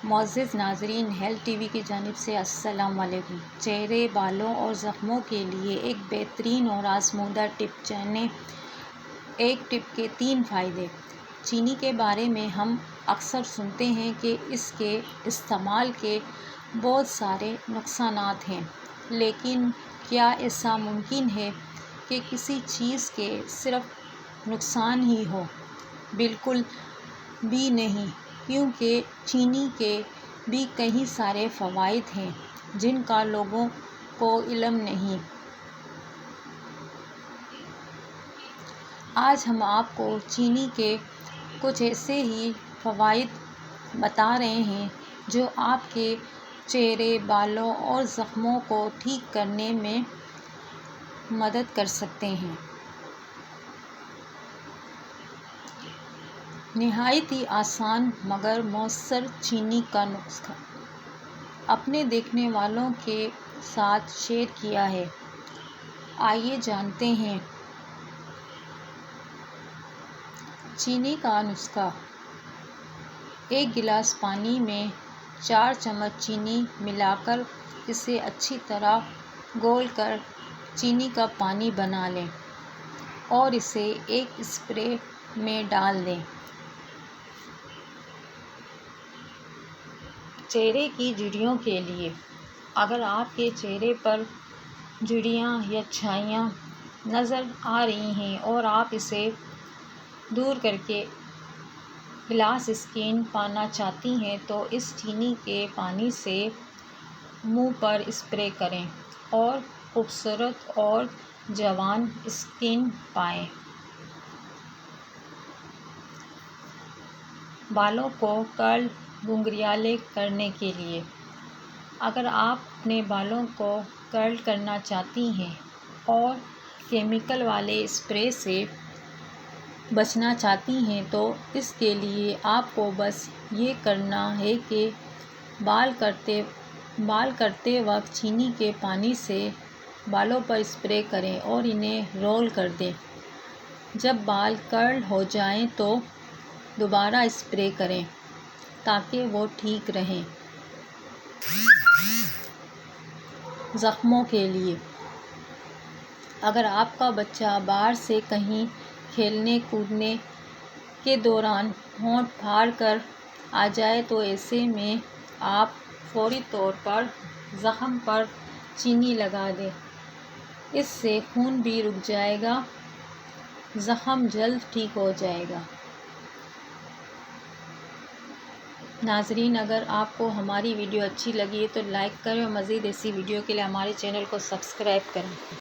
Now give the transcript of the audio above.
معزز ناظرین، health T V کی جانب سے السلام علیکم۔ چہرے، بالوں اور زخموں کے لیے ایک بہترین اور آزمودہ ٹپ جانیں۔ ایک ٹپ کے 3 فائدے۔ چینی کے بارے میں ہم اکثر سنتے ہیں کہ اس کے استعمال کے بہت سارے نقصانات ہیں، لیکن کیا ایسا ممکن ہے کہ کسی چیز کے صرف نقصان ہی ہوں؟ بالکل بھی نہیں، کیونکہ چینی کے بھی کئی سارے فوائد ہیں جن کا لوگوں کو علم نہیں۔ آج ہم آپ کو چینی کے کچھ ایسے ہی فوائد بتا رہے ہیں جو آپ کے چہرے، بالوں اور زخموں کو ٹھیک کرنے میں مدد کر سکتے ہیں۔ نہایت ہی آسان مگر مؤثر چینی کا نسخہ اپنے دیکھنے والوں کے ساتھ شیئر کیا ہے۔ آئیے جانتے ہیں۔ چینی کا نسخہ۔ ایک گلاس پانی میں 4 چمچ چینی ملا کر اسے اچھی طرح گھول کر چینی کا پانی بنا لیں اور اسے ایک اسپرے میں ڈال دیں۔ چہرے کی جھریوں کے لیے۔ اگر آپ کے چہرے پر جھریاں یا چھائیاں نظر آ رہی ہیں اور آپ اسے دور کر کے گلاس اسکن پانا چاہتی ہیں تو اس چینی کے پانی سے منہ پر اسپرے کریں اور خوبصورت اور جوان اسکن پائیں۔ بالوں کو کرل گھنگریالے کرنے کے لیے۔ اگر آپ اپنے بالوں کو کرل کرنا چاہتی ہیں اور کیمیکل والے اسپرے سے بچنا چاہتی ہیں تو اس کے لیے آپ کو بس یہ کرنا ہے کہ بال کرتے وقت چینی کے پانی سے بالوں پر اسپرے کریں اور انہیں رول کر دیں۔ جب بال کرل ہو جائیں تو دوبارہ اسپرے کریں تاکہ وہ ٹھیک رہیں۔ زخموں کے لیے۔ اگر آپ کا بچہ باہر سے کہیں کھیلنے کودنے کے دوران ہونٹ پھاڑ کر آ جائے تو ایسے میں آپ فوری طور پر زخم پر چینی لگا دیں۔ اس سے خون بھی رک جائے گا، زخم جلد ٹھیک ہو جائے گا۔ ناظرین، اگر آپ کو ہماری ویڈیو اچھی لگی ہے تو لائک کریں اور مزید ایسی ویڈیو کے لیے ہمارے چینل کو سبسکرائب کریں۔